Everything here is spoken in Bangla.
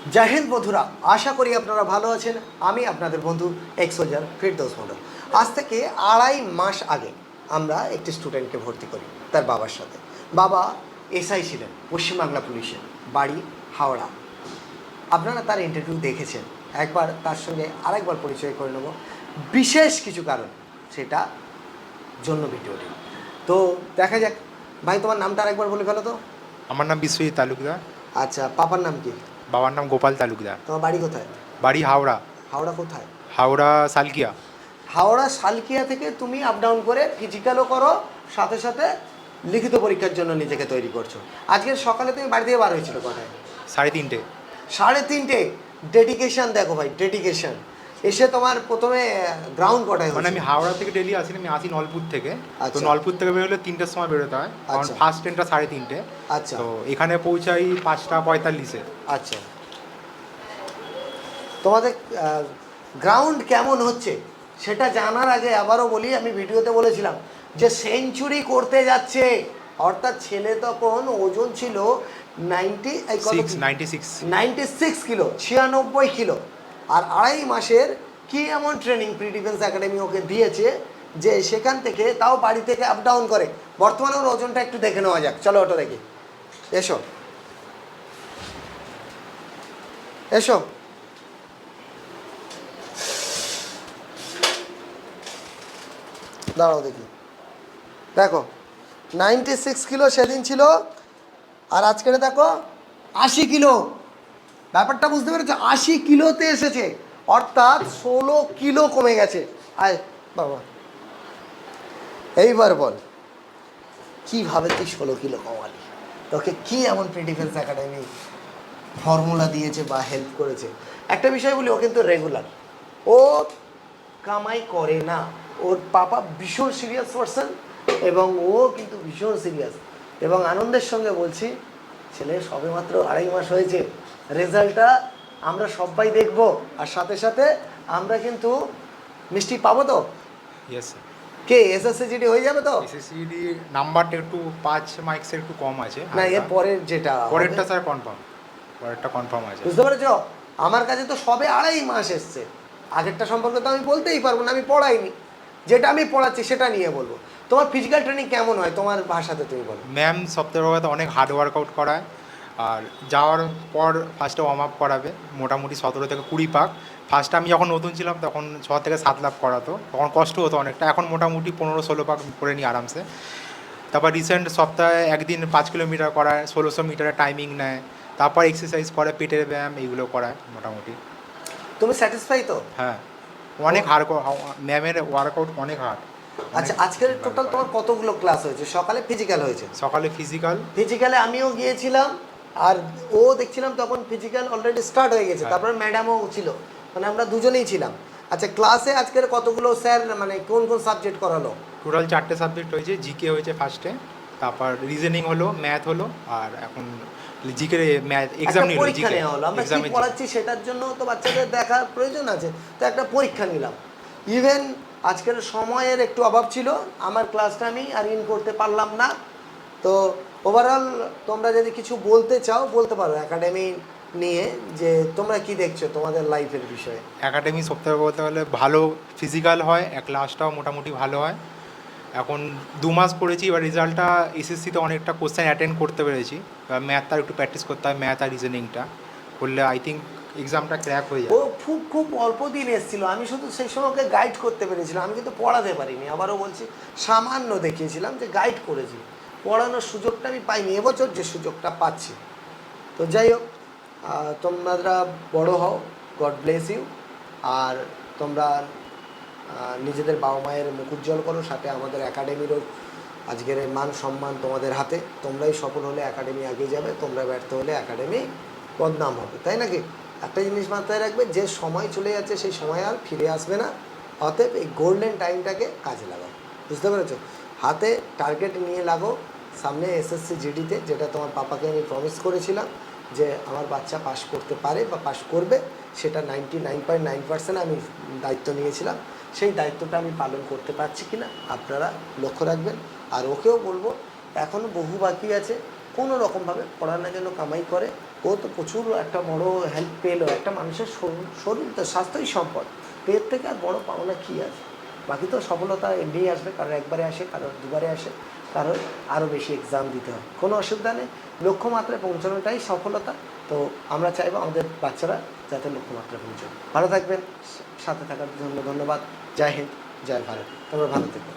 জয় হিন্দ বন্ধুরা, আশা করি আপনারা ভালো আছেন। আমি আপনাদের বন্ধু এক্স সোলজার ফিরদৌস মণ্ডল। আজ থেকে 2.5 মাস আগে আমরা একটি স্টুডেন্টকে ভর্তি করি তার বাবার সাথে। বাবা এসআই ছিলেন পশ্চিমবাংলা পুলিশের, বাড়ি হাওড়া। আপনারা তার ইন্টারভিউ দেখেছেন, একবার তার সঙ্গে আরেকবার পরিচয় করে নেব বিশেষ কিছু কারণ, সেটা জন্য ভিডিওটি। তো দেখা যাক। ভাই, তোমার নামটা আরেকবার বলে ফেলো তো। আমার নাম বিশ্বজিৎ তালুকদার। আচ্ছা, পাপার নাম কি? বাবার নাম গোপাল তালুকদার। তোমার বাড়ি কোথায়? বাড়ি হাওড়া। হাওড়া কোথায়? হাওড়া সালকিয়া। হাওড়া সালকিয়া থেকে তুমি আপ ডাউন করে ফিজিক্যালও করো, সাথে সাথে লিখিত পরীক্ষার জন্য নিজেকে তৈরি করছো। আজকের সকালে তুমি বাড়ি থেকে বার হয়েছিল কটায়? 3:30। 3:30। ডেডিকেশন দেখো ভাই, ডেডিকেশন। এসে তোমার প্রথমে গ্রাউন্ড কটায় মানে হয়েছে? আমি হাওড়া থেকে ডেলি আসি না, আমি আসি নলপুর থেকে। তো আচ্ছা। নলপুর থেকে বেরোলে 3টের সময় বেরোতে হয়, কারণ আচ্ছা। ফার্স্ট ট্রেনটা 3:30। আচ্ছা তো এখানে পৌঁছাই 5:45-এ। আচ্ছা। তোমাদের গ্রাউন্ড কেমন হচ্ছে সেটা জানার আগে আবারও বলি, আমি ভিডিওতে বলেছিলাম যে সেঞ্চুরি করতে যাচ্ছে। অর্থাৎ ছেলে তখন ওজন ছিল 96 কিলো, 96 কিলো। আর 2.5 মাসের কি এমন ট্রেনিং প্রি ডিফেন্স একাডেমি ওকে দিয়েছে যে সেখান থেকে, তাও বাড়ি থেকে আপ ডাউন করে। বর্তমানে ওর ওজনটা একটু দেখে নেওয়া যাক, চলো ওটা দেখি। এসো এসো। দাঁড়াও দেখি, দেখো 96 কিলো সেদিন ছিল, আর আজকের দেখো 80 কিলো। ব্যাপারটা বুঝতে পেরেছো? 80 কিলোতে এসেছে, অর্থাৎ 16 কিলো কমে গেছে। আয় বাবা, এইবার বল কীভাবে তুই 16 কিলো কমালি? তোকে কি এমন প্রি ডিফেন্স একাডেমি ফর্মুলা দিয়েছে বা হেল্প করেছে? একটা বিষয় বলি, ও কিন্তু রেগুলার, ও কামাই করে না। ওর পাপা ভীষণ সিরিয়াস পারসন এবং ও কিন্তু ভীষণ সিরিয়াস। এবং আনন্দের সঙ্গে বলছি, ছেলে সবেমাত্র 2.5 মাস হয়েছে, রেজাল্টটা আমরা সবাই দেখব। আর সাথে সাথে আমরা কিন্তু মিষ্টি পাবো তো? Yes sir. কে এসএসসিজিডি হয়ে যাবে তো? এসএসসিডি নাম্বারটা একটু 5 মার্কসের একটু কম আছে। না, এর পরের যেটা পরেরটা স্যার কনফার্ম, পরেরটা কনফার্ম আছে। বুঝতে পেরেছ? আমার কাছে তো সবে 2.5 মাস এসছে, আগেরটা সম্পর্কে তো আমি বলতেই পারবো না, আমি পড়াইনি। যেটা আমি পড়াচ্ছি সেটা নিয়ে বলবো। তোমার ফিজিক্যাল ট্রেনিং কেমন হয় তোমার ভাষাতে তুমি বলো। ম্যাম সপ্তাহের কথা অনেক হার্ড ওয়ার্কআউট করায়। আর যাওয়ার পর ফার্স্টে ওয়ার্ম আপ করাবে, মোটামুটি 17 থেকে 20 পাক। ফার্স্টে আমি যখন নতুন ছিলাম তখন 6 থেকে 7 লাখ করাতো, তখন কষ্ট হতো অনেকটা। এখন মোটামুটি 15-16 পাক করে নিই আরামসে। তারপর রিসেন্ট সপ্তাহে একদিন 5 কিলোমিটার করায়, 1600 মিটারের টাইমিং নেয়। তারপর এক্সারসাইজ করে, পেটের ব্যায়াম এইগুলো করায় মোটামুটি। তুমি স্যাটিসফাই তো? হ্যাঁ, অনেক হার্ড। ম্যামের ওয়ার্কআউট অনেক হার্ড। আচ্ছা, আজকের টোটাল তোমার কতগুলো ক্লাস হয়েছে? সকালে ফিজিক্যাল হয়েছে? সকালে ফিজিক্যাল। ফিজিক্যালে আমিও গিয়েছিলাম, আর ও দেখছিলাম তখন ফিজিক্যাল অলরেডি স্টার্ট হয়ে গেছে। তারপরে ম্যাডামও ছিল, মানে আমরা দুজনেই ছিলাম। আচ্ছা, ক্লাসে আজকের কতগুলো স্যার, মানে কোন কোন সাবজেক্ট করালো? টোটাল 4টে সাবজেক্ট হয়েছে। জিকে হয়েছে ফার্স্টে, তারপর রিজনিং হলো, ম্যাথ হলো, আর এখন জিকে ম্যাথ এক্সাম নিল। পরীক্ষা নেওয়া হলো। আমরা কি পড়াচ্ছি সেটার জন্য তো বাচ্চাদের দেখার প্রয়োজন আছে, তো একটা পরীক্ষা নিলাম। ইভেন আজকের সময়ের একটু অভাব ছিল, আমার ক্লাসটা আমি আর ইন করতে পারলাম না। তো ওভারঅল তোমরা যদি কিছু বলতে চাও বলতে পারো একাডেমি নিয়ে, যে তোমরা কি দেখছো তোমাদের লাইফের বিষয়ে। একাডেমি সপ্তাহে বলতে গেলে ভালো ফিজিক্যাল হয়, ক্লাসটাও মোটামুটি ভালো হয়। এখন 2 মাস পড়েছি, এবার রেজাল্টটা এসএসসিতে অনেকটা কোশ্চেন অ্যাটেন্ড করতে পেরেছি। এবার ম্যাথটা একটু প্র্যাকটিস করতে হয়, ম্যাথ আর রিজনিংটা করলে আই থিঙ্ক এক্সামটা ক্র্যাক হয়ে যায়। ও খুব খুব অল্প দিন এসেছিলো, আমি শুধু সেই সময় ওকে গাইড করতে পেরেছিলাম, আমি কিন্তু পড়াতে পারিনি। আবারও বলছি, সামান্য দেখিয়েছিলাম, যে গাইড করেছি, পড়ানোর সুযোগটা আমি পাইনি। এবছর যে সুযোগটা পাচ্ছি। তো যাই হোক, তোমরা বড় হও, গড ব্লেস ইউ। আর তোমরা নিজেদের বাবা মায়ের মুখ উজ্জ্বল করো, সাথে আমাদের একাডেমিরও আজকের মান সম্মান তোমাদের হাতে। তোমরাই সফল হলে একাডেমি এগিয়ে যাবে, তোমরা ব্যর্থ হলে একাডেমি বদনাম হবে, তাই নাকি? একটা জিনিস মাথায় রাখবে, যে সময় চলে যাচ্ছে সেই সময় আর ফিরে আসবে না। অতএব এই গোল্ডেন টাইমটাকে কাজে লাগাও, বুঝতে পেরেছো? হাতে টার্গেট নিয়ে লাগো সামনে এসএসসি জিডিতে, যেটা তোমার পাপাকে আমি প্রমিস করেছিলাম যে আমার বাচ্চা পাশ করতে পারে বা পাশ করবে, সেটা 99.9% আমি দায়িত্ব নিয়েছিলাম। সেই দায়িত্বটা আমি পালন করতে পারছি কি না আপনারা লক্ষ্য রাখবেন। আর ওকেও বলবো, এখনও বহু বাকি আছে, কোনো রকমভাবে পড়ানোর জন্য কামাই করে, ও তো প্রচুর একটা বড় হেল্প পেলো। একটা মানুষের শরীর তো স্বাস্থ্যই সম্পদ, পেট থেকে আর বড় পাওনা কী আছে? বাকি তো সফলতা এমনিই আসবে, কারোর একবারে আসে, কারোর দুবারে আসে, কারোর আরও বেশি এক্সাম দিতে হয়, কোনো অসুবিধা নেই। লক্ষ্যমাত্রায় পৌঁছানোটাই সফলতা। তো আমরা চাইবো আমাদের বাচ্চারা যাতে লক্ষ্যমাত্রায় পৌঁছায়। ভালো থাকবেন, সাথে থাকার জন্য ধন্যবাদ। জয় হিন্দ, জয় ভারত। তোমরা ভালো থেকো।